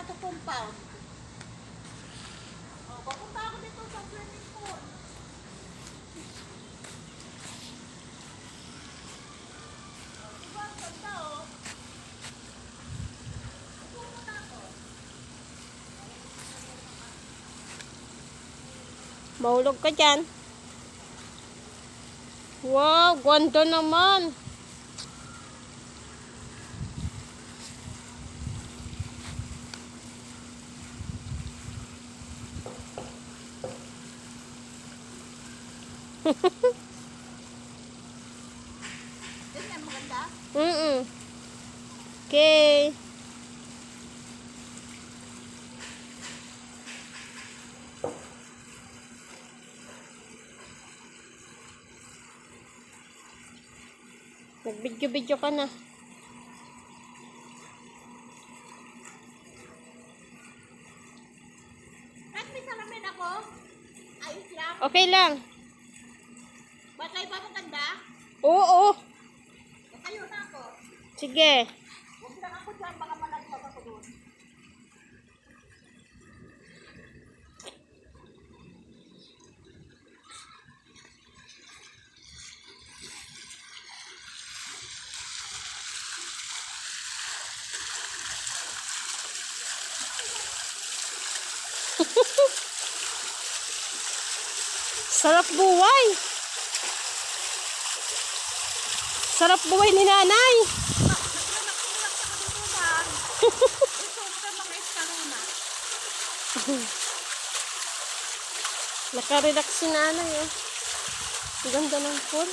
to compound. Oh, papunta ako dito sa swimming pool. Oh, diba? Ang ganda, oh. Pupunta ako. Mahulog ka dyan. Wow, ganda naman. Ganyan, maganda. Okay. Nag-video-video ka na. Kahit may salamin ako, ayos lang. Okay lang. Batay ba maganda? Oo. Matayo na ako. Sige. Huwag lang ako dyan, baka malagpas ako doon. Sarap buhay. Sarap buhay ni nanay. Nakarelax si nanay. Oh. Ang ganda ng pool.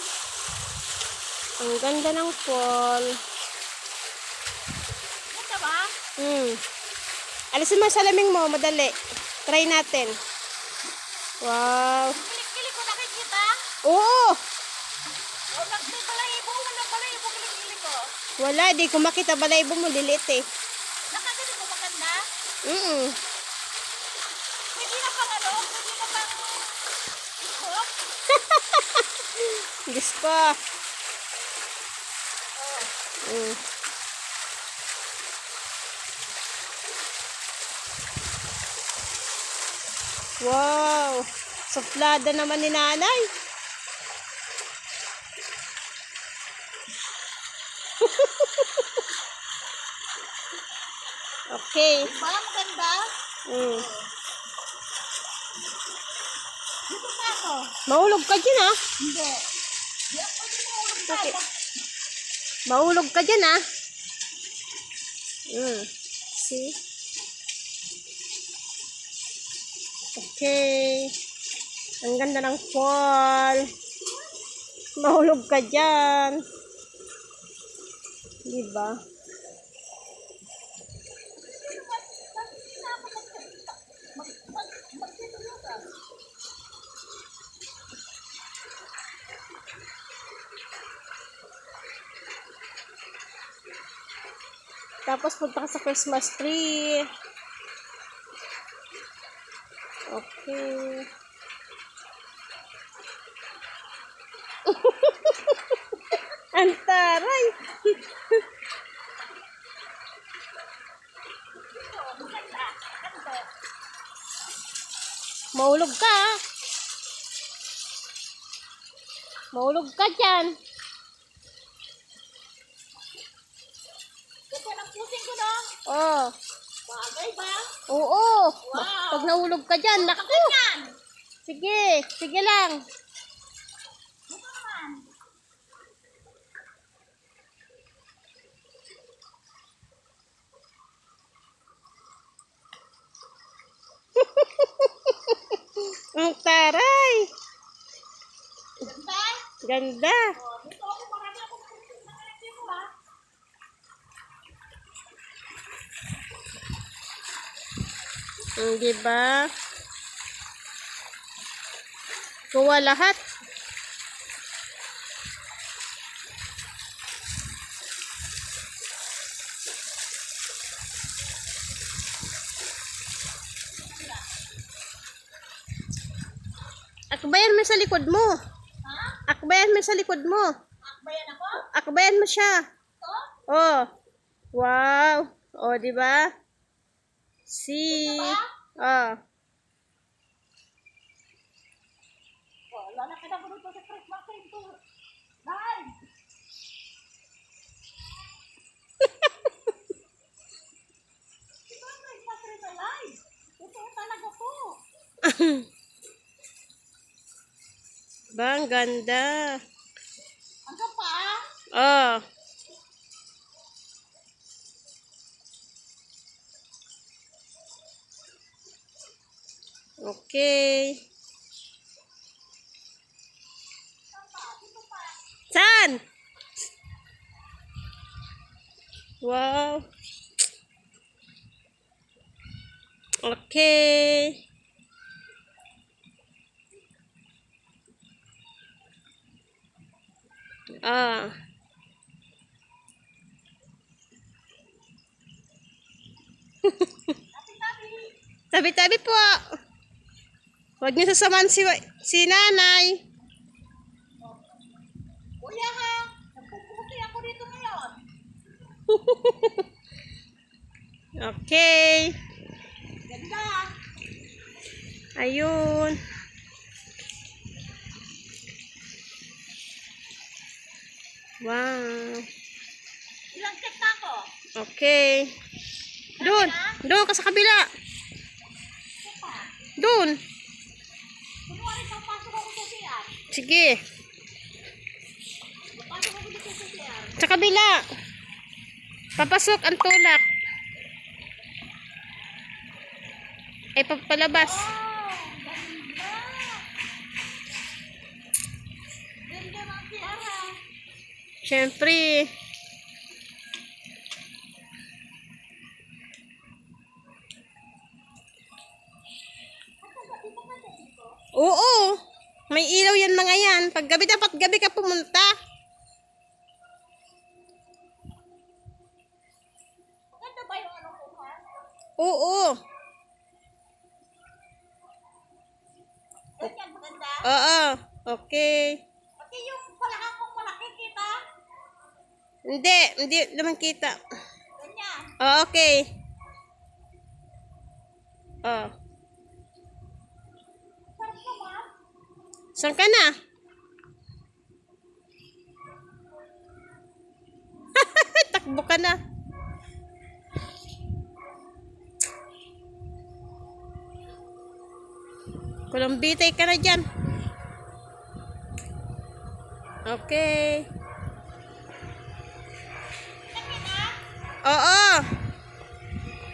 Ang ganda ng pool. Ganda ba? Alisin mo yung salaming mo. Madali. Try natin. Wow. Kilik-kilik ko nakikita. Oo. O, balahibo, walang balahibo, kilik-kilik ko. Wala. Di ko makita. Balaybo mo. Lilit eh. Nakagalit ko maganda. Pwede na pang ano? Pwede na pang ikot? Diyos ko. Wow. Suplada naman ni nanay. Okay. Diba? Maganda? Dito na ako. Mahulog ka dyan ah. Hindi. Di ako pwede mahulog Okay. tayo. Mahulog ka dyan ah. See? Okay. Ang ganda ng fall. Mahulog ka dyan. Diba? Tapos punta ka sa Christmas tree. Okay. Ang taray. Mahulog ka ah. Mahulog ka dyan. Kasi ang pusing ko na. Oh. Bagay ba? Oo. Wow. Pag nahulog ka dyan, naku. Ganyan. Sige. Sige lang. Ito naman. Ang taray. Ganda? Ganda. Oh, dito ako marami akong pusing na dito ba? Diba? Kuha lahat. Akbayan mo sa likod mo. Ha? Akbayan mo sa likod mo. Akbayan ako? Akbayan mo siya. Ito? Oh. Wow. Oh, di ba? See? Ba? Oh. Wala na kinabunod ko sa Christmas ito. Nay! Ito ang Christmas tree na live. Totoo talaga to. Ba, ang ganda. Hanggang pa? Oh. Okay. Saan? Wow. Okay. Ah. Tabi-tabi po. Huwag niyo sasamahan si nanay. Kuya ha, nagpuputi ako dito ngayon. Okay. Ganda. Ayun. Wow. Ilang check na ako? Okay. Doon. Doon ka sa kabila. Doon. Kunwari, papasok ako sa CR. Sige. Papasok ako dito sa CR. Sa kabila. Papasok ang tulak. Ay, papalabas. Oh, ganda. Ganda ng CR ha. Siyempre. Oo. May ilaw yan mga yan. Pag gabi dapat gabi ka pumunta. Ganda ba yung ano ko ha? Oo. Ganyan, maganda. Oo. Okay. Pati yung palakang kong malaki kita. Hindi naman kita. Ganyan. Oh, okay. Oh. Sarap naman. Saan ka na? Takbo ka na. Kulumbitay ka na dyan. Okay. Laki na. Oo.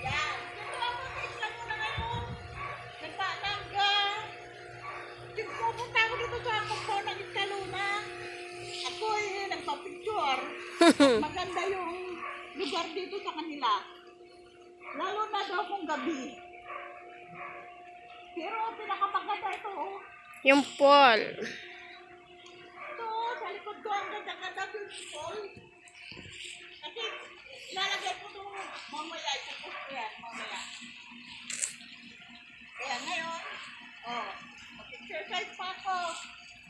Yan. Dito ako sa isla na ngayon. Nagpanangga. Pupunta ako dito sa ako ng Iskaluna. Ako nagpa-picture. Maganda yung lugar dito sa kanila. Lalo na daw kung gabi. Pero pinakamaganda ito. Yung pool. Ito, sa likod ko ang ganda-ganda beautiful. Kasi lalagay ko ito mamaya. Ipupus ko yan mamaya. Kaya ngayon, mag-exercise pa ako.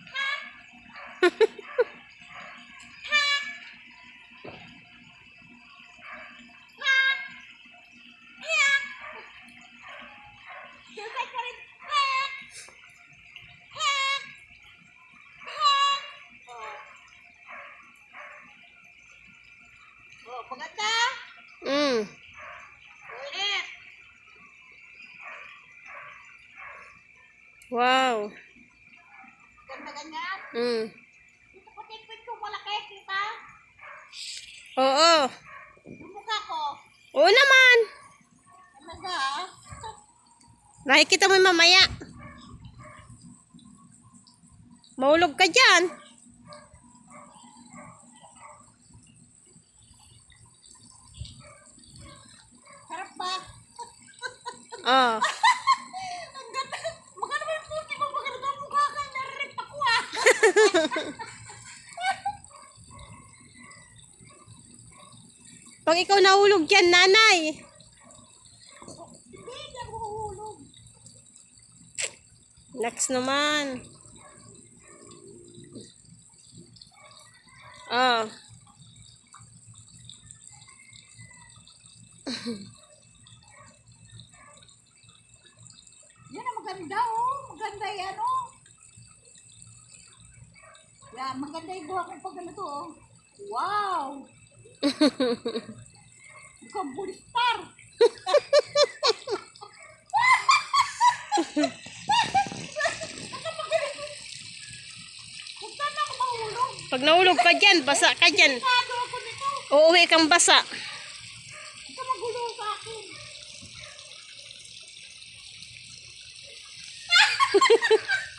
Ha? Ha? Ha? Ha? Exercise ka rin. Ha? Ha? Ha? Maganda. Mm. Ulit. Wow. Ganda ganyan. Mm. Dito ko tingpit ko malaki, kita. Oo. Yung mukha ko. Oo naman. Talaga. Nakikita mo mamaya. Mahulog ka dyan. Harap ba? Oh. Ang ganda. Maganda ba yung puti mo? Maganda ang mukha ka. Naririt ako ah. Pag ikaw nahulog dyan, nanay. Hindi ako mahulog. Next naman. Oh. maganda oh. Maganda yan oh. Yan, maganda yung buha kong pag ganito oh. Wow! Mukhang bulistar. Kung saan ako mahulog? Pag nahulog ka dyan, basa ka dyan. Sigurado ako nito. Uuwi kang basa. Huwag ka magulo sa akin.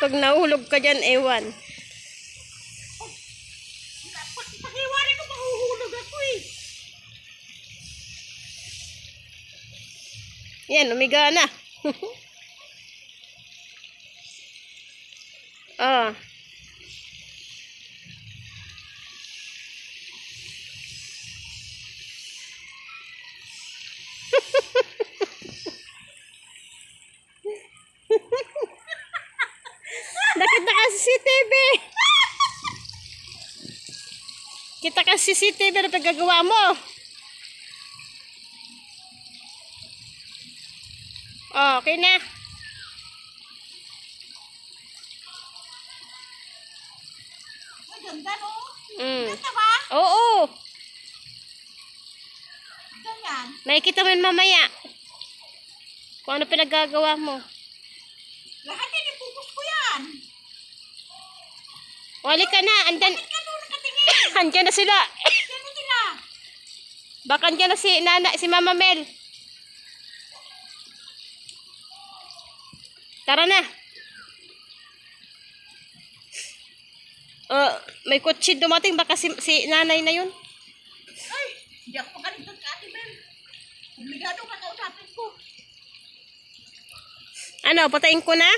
Pag nahulog ka dyan, ewan. Pakiwari ko mahuhulog ako eh. Yan, umiga na. Ah. Nakita ka sa CCTV. Kita ka sa CCTV na pagkagawa mo. Oh, okay na. Maganda no? Mm. Ganda ba? Oo. Ganyan. Makikita mo yun mamaya. Kung ano pinagagawa mo. Lahat yan, ipupus ko yan. Wali ka na. Andyan, Ika doon nakatingin. andyan na sila. Sino sila? Baka andyan na si Mama Mel. Tara na. May kotse dumating. Baka si nanay na yun. Ay, hindi ako magaling doon ka, Ate Bel. Obligado ka kausapin ko. Ano, patayin ko na?